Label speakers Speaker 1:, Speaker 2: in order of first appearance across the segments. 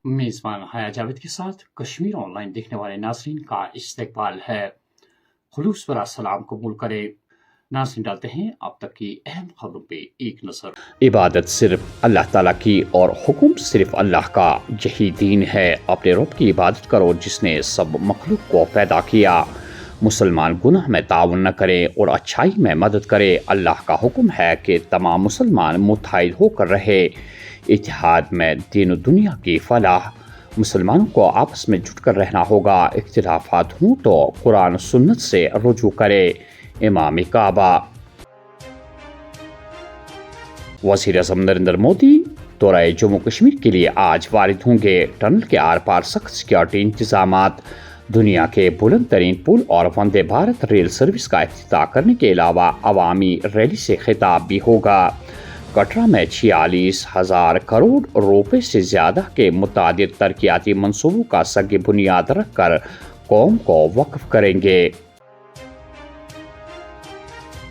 Speaker 1: मेज़बान हया जावेद के साथ कश्मीर ऑनलाइन देखने वाले नाज़रीन का इस्तकबाल है। खुलूस भरा सलाम कबूल करें। नाज़रीन, डालते हैं अब तक की अहम खबरों पे एक नज़र।
Speaker 2: इबादत सिर्फ अल्लाह ताला की और हुक्म सिर्फ अल्लाह का, यही दीन है। अपने रब की इबादत करो जिसने सब मखलूक को पैदा किया। मुसलमान गुनाह में ताउन न करे और अच्छाई में मदद करे। अल्लाह का हुक्म है कि तमाम मुसलमान मुत्तहिद होकर रहे। इत्तेहाद में दीन दुनिया की फलाह। मुसलमानों को आपस में जुटकर रहना होगा। इख्तिलाफात हों तो कुरान सुन्नत से रुजू करे। इमाम काबा। वज़ीर आज़म नरेंद्र मोदी दौरे जम्मू कश्मीर के लिए आज वारिद होंगे। टनल के आर पार सख्त सिक्योरिटी इंतजामात। दुनिया के बुलंद तरीन पुल और वंदे भारत रेल सर्विस का इफ्तिताह करने के अलावा अवामी रैली से खिताब भी होगा। कटरा में 46,000 करोड़ रुपए से ज़्यादा के मुतादिद तरक्याती मंसूबों का सग बुनियाद रखकर कौम को वक्फ करेंगे।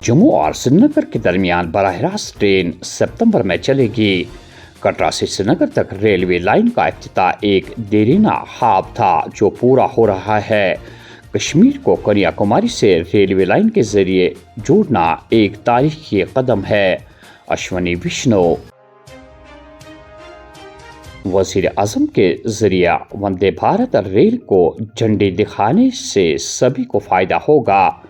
Speaker 2: जम्मू और श्रीनगर के दरमियान बराह रास्त ट्रेन सितंबर में चलेगी। कटरा से श्रीनगर तक रेलवे लाइन का इफ्तिताह एक देरीना ख्वाब था जो पूरा हो रहा है। कश्मीर को कन्याकुमारी से रेलवे लाइन के जरिए जोड़ना एक तारीखी कदम है। अश्वनी विष्णु। वज़ीर आज़म के जरिए वंदे भारत रेल को झंडी दिखाने से सभी को फायदा होगा।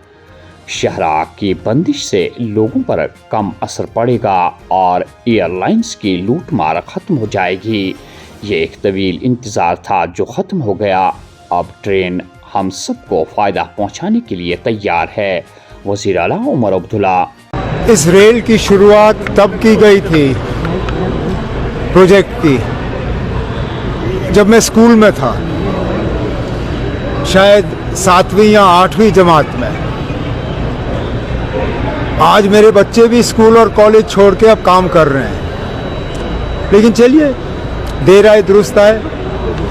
Speaker 2: शहरा की बंदिश से लोगों पर कम असर पड़ेगा और एयरलाइंस की लूट मार खत्म हो जाएगी। ये एक तवील इंतज़ार था जो ख़त्म हो गया। अब ट्रेन हम सबको फ़ायदा पहुंचाने के लिए तैयार है। वज़ीर आला उमर अब्दुल्ला।
Speaker 3: इस रेल की शुरुआत तब की गई थी प्रोजेक्ट की जब मैं स्कूल में था, शायद 7वीं या 8वीं जमात में। आज मेरे बच्चे भी स्कूल और कॉलेज छोड़ के अब काम कर रहे हैं। लेकिन चलिए, देर आए दुरुस्त आए,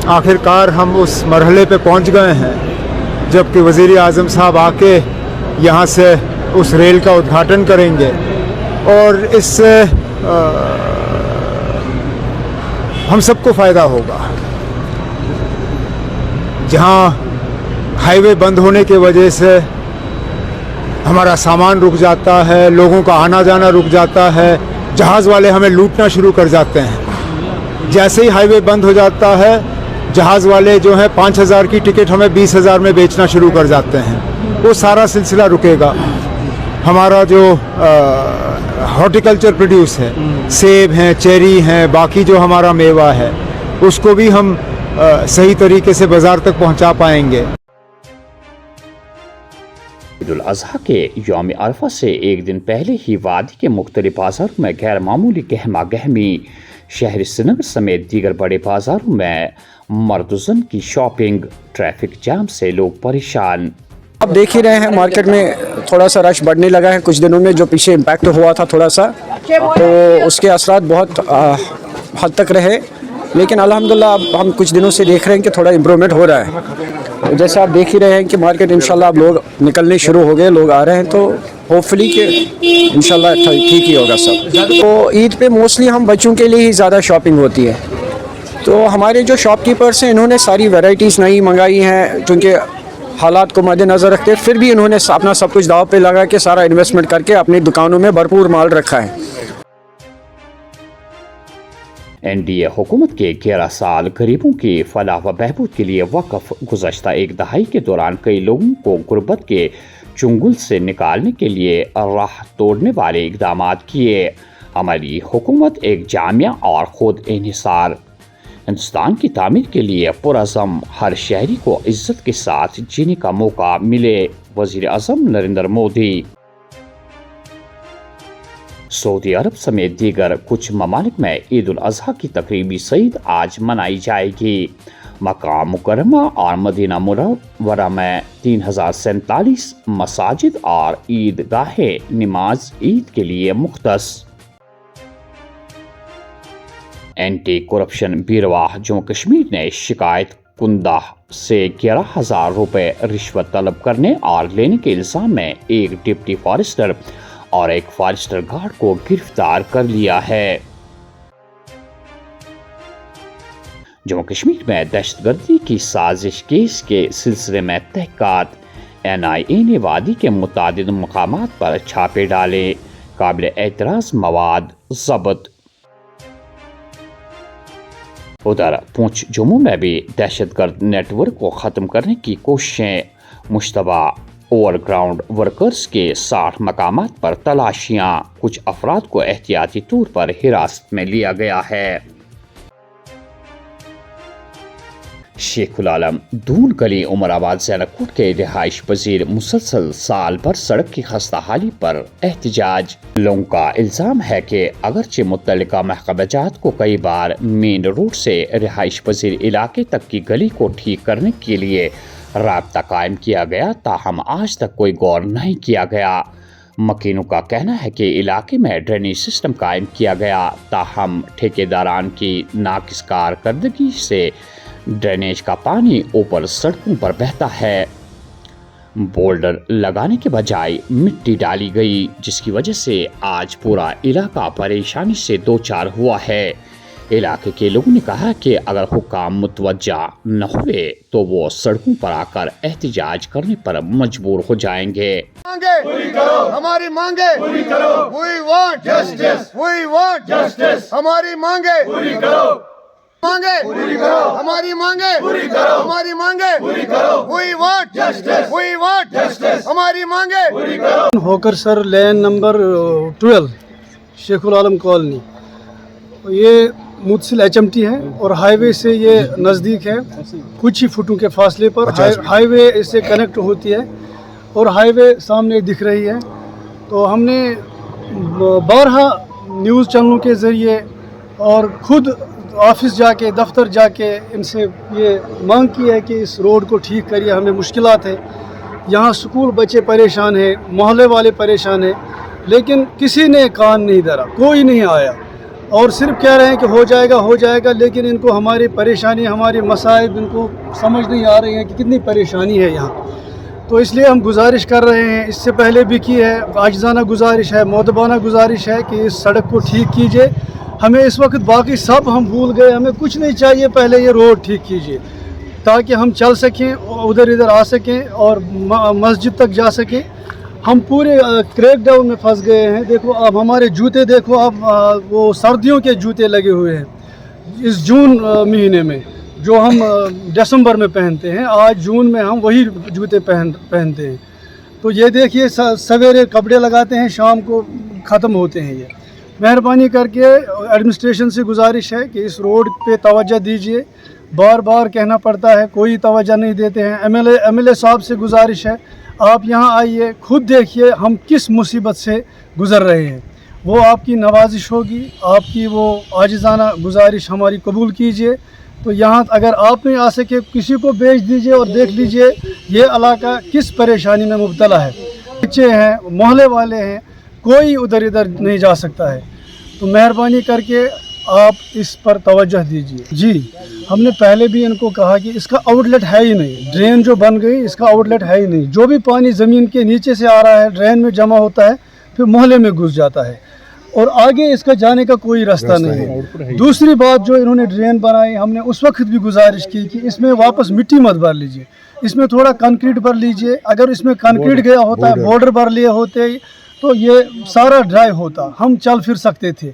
Speaker 3: आखिरकार हम उस मरहले पे पहुंच गए हैं जबकि वज़ीर आज़म साहब आके यहाँ से उस रेल का उद्घाटन करेंगे और इससे हम सबको फ़ायदा होगा। जहाँ हाईवे बंद होने की वजह से हमारा सामान रुक जाता है, लोगों का आना जाना रुक जाता है, जहाज़ वाले हमें लूटना शुरू कर जाते हैं। जैसे ही हाईवे बंद हो जाता है, जहाज़ वाले जो हैं 5,000 की टिकट हमें 20,000 में बेचना शुरू कर जाते हैं। वो सारा सिलसिला रुकेगा। हमारा जो हॉर्टिकल्चर प्रोड्यूस है, सेब हैं, चेरी हैं, बाकी जो हमारा मेवा है, उसको भी हम सही तरीके से बाज़ार तक पहुंचा पाएंगे।
Speaker 2: ईद उल अज़हा के यौम अरफा से एक दिन पहले ही वादी के मुख्तलिफ बाज़ारों में गैर मामूली गहमा गहमी। शहर श्रीनगर समेत दीगर बड़े बाज़ारों में मर्दुज़न की शॉपिंग। ट्रैफिक जाम से लोग परेशान।
Speaker 4: आप देख ही रहे हैं मार्केट में थोड़ा सा रश बढ़ने लगा है। कुछ दिनों में जो पीछे इम्पैक्ट हुआ था थोड़ा सा, तो उसके असरात बहुत हद तक रहे, लेकिन अल्हम्दुलिल्लाह अब हम कुछ दिनों से देख रहे हैं कि थोड़ा इम्प्रूवमेंट हो रहा है। जैसे आप देख ही रहे हैं कि मार्केट इंशाल्लाह अब लोग निकलने शुरू हो गए, लोग आ रहे हैं, तो होपफुली कि इंशाल्लाह ठीक ही होगा सब। तो ईद पे मोस्टली हम बच्चों के लिए ही ज़्यादा शॉपिंग होती है। तो हमारे जो शॉपकीपर्स हैं इन्होंने सारी वैरायटीज़ नई मंगाई हैं, चूँकि हालात को मद्देनज़र रखते फिर भी इन्होंने अपना सब कुछ दाव पे लगा के सारा इन्वेस्टमेंट करके अपनी दुकानों में भरपूर माल रखा है।
Speaker 2: एनडीए हुकूमत के 11 साल गरीबों की फलाह व बहबूद के लिए वक़्फ़। गुज़श्ता एक दहाई के दौरान कई लोगों को गुर्बत के चुंगल से निकालने के लिए राह तोड़ने वाले इक़दाम किए। हमारी हुकूमत एक जामिया और खुद इन्हिसार हिंदुस्तान की तामीर के लिए पुरअज़म। हर शहरी को इज्जत के साथ जीने का मौका मिले। वज़ीर आज़म नरेंद्र मोदी। सऊदी अरब समेत दीगर कुछ ममालिक में ईद उल अज़हा की तकरीबी सईद आज मनाई जाएगी। मक्का मुकर्रमा और मदीना मुनव्वरा में 3047 मसाजिद और ईदगाहें नमाज ईद के लिए मुख्तस। Anti corruption bureau Jammu Kashmir ने शिकायत कुंदा से 11,000 रुपये रिश्वत तलब करने और लेने के इल्ज़ाम में एक डिप्टी फॉरेस्टर और एक फॉरेस्टर गार्ड को गिरफ्तार कर लिया है। जम्मू कश्मीर में दहशतगर्दी की साजिश केस के सिलसिले में तहकीकात, NIA ने वादी के मुतादिद मकामात पर छापे डाले, काबिल एतराज़ मवाद ज़ब्त। उधर पूंछ जम्मू में भी दहशतगर्द नेटवर्क को ख़त्म करने की कोशिशें, मुश्तबा ओवरग्राउंड वर्कर्स के 60 मकामात पर तलाशियां, कुछ अफराद को एहतियाती तौर पर हिरासत में लिया गया है। शेखुल आलम दून गली उमराबाद ज़ैनबकोट के रिहाइश पजीर मुसलसल साल भर सड़क की खस्ता हाली पर एहतजाज। लोगों का इल्ज़ाम है कि अगरचे मुत्तलिका महकमाजात को कई बार मेन रोड से रिहाइश पजीर इलाके तक की गली को ठीक करने के लिए राब्ता कायम किया गया, ताहम आज तक कोई गौर नहीं किया गया। मकीनों का कहना है कि इलाके में ड्रेनेज सिस्टम कायम किया गया, ताहम ठेकेदारान की नाकिस कारकर्दगी से ड्रेनेज का पानी ऊपर सड़कों पर बहता है। बोल्डर लगाने के बजाय मिट्टी डाली गई, जिसकी वजह से आज पूरा इलाका परेशानी से दो चार हुआ है। इलाके के लोगों ने कहा कि अगर हुक्काम मुतवज्जा न हुए तो वो सड़कों पर आकर एहतजाज करने पर मजबूर हो जाएंगे।
Speaker 5: पूरी करो हमारी मांगे, पूरी करो। We want justice, we want justice। हमारी मांगे पूरी करो, मांगे पूरी करो, हमारी मांगे पूरी करो, हमारी मांगे पूरी करो। We want justice, we want justice। हमारी मांगे पूरी करो।
Speaker 6: होकर सर लेन नंबर 12 शेखुल आलम कॉलोनी, ये मुतसिल HMT है और हाईवे से ये नज़दीक है, कुछ ही फुटों के फासले पर हाईवे इससे कनेक्ट होती है और हाईवे सामने दिख रही है। तो हमने 12 न्यूज़ चैनलों के ज़रिए और खुद ऑफिस जाके दफ्तर जाके इनसे ये मांग की है कि इस रोड को ठीक करिए, हमें मुश्किलात है। यहाँ स्कूल बच्चे परेशान हैं, मोहल्ले वाले परेशान हैं, लेकिन किसी ने कान नहीं धरा, कोई नहीं आया और सिर्फ कह रहे हैं कि हो जाएगा, लेकिन इनको हमारी परेशानी, हमारे मसाइब इनको समझ नहीं आ रही है कि कितनी परेशानी है यहाँ। तो इसलिए हम गुजारिश कर रहे हैं, इससे पहले भी की है, आजिज़ाना गुजारिश है, मोदबाना गुजारिश है कि इस सड़क को ठीक कीजिए। हमें इस वक्त बाकी सब हम भूल गए, हमें कुछ नहीं चाहिए, पहले ये रोड ठीक कीजिए ताकि हम चल सकें, उधर इधर आ सकें और मस्जिद तक जा सकें। हम पूरे क्रैक डाउन में फंस गए हैं। देखो अब हमारे जूते देखो, अब वो सर्दियों के जूते लगे हुए हैं इस जून महीने में, जो हम दिसंबर में पहनते हैं, आज जून में हम वही जूते पहनते हैं। तो ये देखिए सवेरे कपड़े लगाते हैं, शाम को ख़त्म होते हैं। ये मेहरबानी करके एडमिनिस्ट्रेशन से गुजारिश है कि इस रोड पे तवज्जो दीजिए। बार बार कहना पड़ता है, कोई तवज्जो नहीं देते हैं। MLA साहब से गुजारिश है, आप यहाँ आइए, खुद देखिए हम किस मुसीबत से गुज़र रहे हैं। वो आपकी नवाजिश होगी, आपकी वो आजिज़ाना गुजारिश हमारी कबूल कीजिए। तो यहाँ अगर आप नहीं आ सके, किसी को भेज दीजिए और देख लीजिए ये इलाका किस परेशानी में मुब्तला है। बच्चे हैं, मोहल्ले वाले हैं, कोई उधर इधर नहीं जा सकता है। तो मेहरबानी करके आप इस पर तवज्जो दीजिए। जी, हमने पहले भी इनको कहा कि इसका आउटलेट है ही नहीं, ड्रेन जो बन गई इसका आउटलेट है ही नहीं। जो भी पानी ज़मीन के नीचे से आ रहा है ड्रेन में जमा होता है, फिर मोहल्ले में घुस जाता है और आगे इसका जाने का कोई रास्ता नहीं है। दूसरी बात, जो इन्होंने ड्रेन बनाई, हमने उस वक्त भी गुजारिश की कि इसमें वापस मिट्टी मत भर लीजिए, इसमें थोड़ा कंक्रीट भर लीजिए। अगर इसमें कंक्रीट गया होता, बॉर्डर भर लिए होते तो ये सारा ड्राई होता, हम चल फिर सकते थे।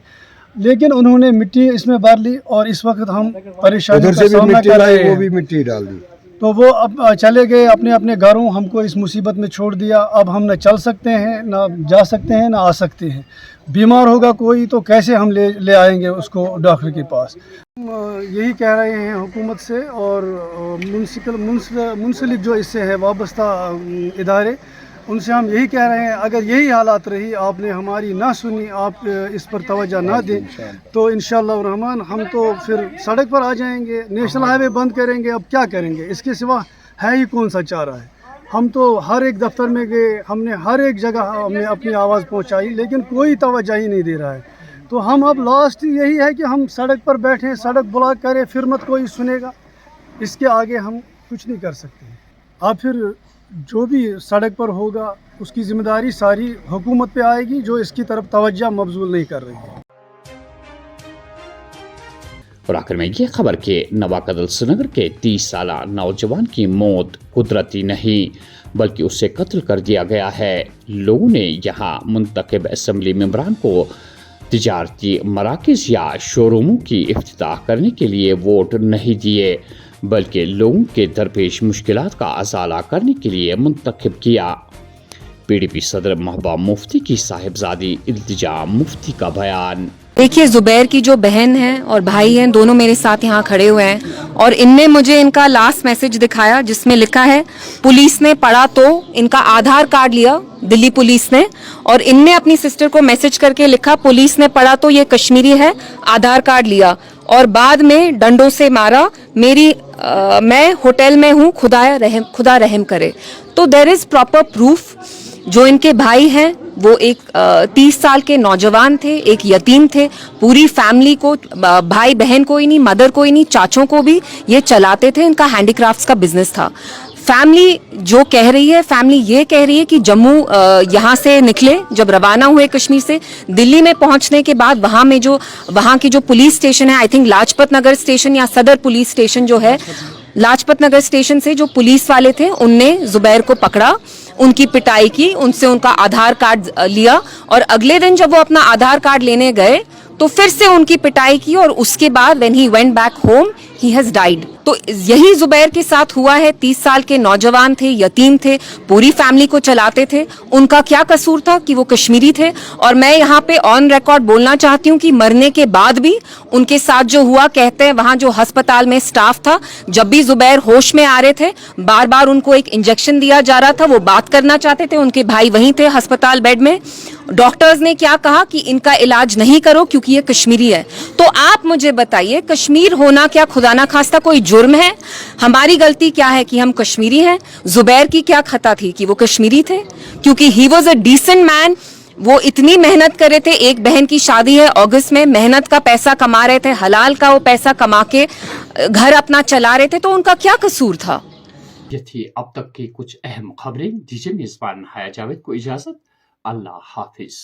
Speaker 6: लेकिन उन्होंने मिट्टी इसमें भर ली और इस वक्त हम परेशानी का सामना कर रहे हैं।
Speaker 3: वो भी मिट्टी डाल दी,
Speaker 6: तो वो अब चले गए अपने अपने घरों, हमको इस मुसीबत में छोड़ दिया। अब हम न चल सकते हैं, ना जा सकते हैं, ना आ सकते हैं। बीमार होगा कोई तो कैसे हम ले आएंगे उसको डॉक्टर के पास। यही कह रहे हैं हुकूमत से और मुंसलिक जो इससे है वाबस्ता इदारे, उनसे हम यही कह रहे हैं, अगर यही हालात रही, आपने हमारी ना सुनी, आप इस पर तवज्जो ना दें, तो इंशाअल्लाह रहमान हम तो फिर सड़क पर आ जाएंगे, नेशनल हाईवे बंद करेंगे। अब क्या करेंगे, इसके सिवा है ही कौन सा चारा है। हम तो हर एक दफ्तर में गए, हमने हर एक जगह हमने अपनी आवाज़ पहुंचाई, लेकिन कोई तवज्जो ही नहीं दे रहा है। तो हम अब लास्ट यही है कि हम सड़क पर बैठें, सड़क ब्लॉक करें, फिर मत कोई सुनेगा। इसके आगे हम कुछ नहीं कर सकते। अब फिर जो भी सड़क पर होगा उसकी ज़िम्मेदारी सारी हुकूमत पे आएगी, जो इसकी तरफ तवज्जो मबज़ूल नहीं कर रही है।
Speaker 2: اور آخر میں یہ خبر کہ نواکدل سرینگر کے 30 سالہ نوجوان کی موت قدرتی نہیں بلکہ اسے قتل کر دیا گیا ہے۔ لوگوں نے یہاں منتخب اسمبلی ممبران کو تجارتی مراکز یا شو روموں کی افتتاح کرنے کے لیے ووٹ نہیں دیے بلکہ لوگوں کے درپیش مشکلات کا ازالہ کرنے کے لیے منتخب کیا۔ پی ڈی پی صدر محبوبہ مفتی کی صاحبزادی التجا مفتی کا بیان۔
Speaker 7: دیکھیے، زبیر کی جو بہن ہے اور بھائی ہیں دونوں میرے ساتھ یہاں کھڑے ہوئے ہیں اور ان نے مجھے ان کا لاسٹ میسج دکھایا جس میں لکھا ہے پولیس نے پڑھا تو ان کا آدھار کارڈ لیا دلی پولیس نے، اور ان نے اپنی سسٹر کو میسج کر کے لکھا پولیس نے پڑھا تو یہ کشمیری ہے، آدھار کارڈ لیا، اور بعد میں ڈنڈوں سے مارا، میں ہوٹل میں ہوں، خدا رحم کرے۔ تو دیر از پراپر پروف۔ جو ان کے بھائی ہیں وہ ایک 30 سال کے نوجوان تھے، ایک یتیم تھے، پوری فیملی کو، بھائی بہن کوئی نہیں، مدر کوئی نہیں، چاچوں کو بھی یہ چلاتے تھے، ان کا ہینڈی کرافٹس کا بزنس تھا۔ فیملی جو کہہ رہی ہے، فیملی یہ کہہ رہی ہے کہ جموں یہاں سے نکلے، جب روانہ ہوئے کشمیر سے، دلی میں پہنچنے کے بعد وہاں کی جو پولیس اسٹیشن ہے، I think Lajpat Nagar station یا صدر پولیس اسٹیشن جو ہے، لاجپت نگر اسٹیشن سے جو پولیس والے تھے ان نے زبیر کو پکڑا، ان کی پٹائی کی، ان سے ان کا آدھار کارڈ لیا، اور اگلے دن جب وہ اپنا آدھار کارڈ لینے گئے تو پھر سے ان کی پٹائی کی، اور اس کے بعد when he went back home he has died۔ تو یہی زبیر کے ساتھ ہوا ہے۔ 30 سال کے نوجوان تھے، یتیم تھے، پوری فیملی کو چلاتے تھے، ان کا کیا قصور تھا کہ وہ کشمیری تھے؟ اور میں یہاں پہ آن ریکارڈ بولنا چاہتی ہوں کہ مرنے کے بعد بھی ان کے ساتھ جو ہوا، کہتے ہیں وہاں جو ہسپتال میں سٹاف تھا، جب بھی زبیر ہوش میں آ رہے تھے بار بار ان کو ایک انجیکشن دیا جا رہا تھا، وہ بات کرنا چاہتے تھے، ان کے بھائی وہیں تھے ہسپتال بیڈ میں۔ ڈاکٹرز نے کیا کہا کہ ان کا علاج نہیں کرو کیونکہ یہ کشمیری ہے۔ تو آپ مجھے بتائیے، کشمیر ہونا کیا خدا نہ خواستہ کوئی جرم ہے؟ ہماری غلطی کیا ہے کہ ہم کشمیری ہیں؟ زبیر کی کیا خطا تھی کہ وہ کشمیری تھے؟ کیونکہ ہی واز اے ڈیسنٹ مین، وہ اتنی محنت کر رہے تھے، ایک بہن کی شادی ہے اگست میں، محنت کا پیسہ کما رہے تھے، حلال کا وہ پیسہ کما کے گھر اپنا چلا رہے تھے، تو ان کا کیا قصور تھا؟
Speaker 1: یہ تھی اب تک کی کچھ اہم خبریں۔ دیجیے میزبان حیا جاوید کو اجازت۔ اللہ حافظ۔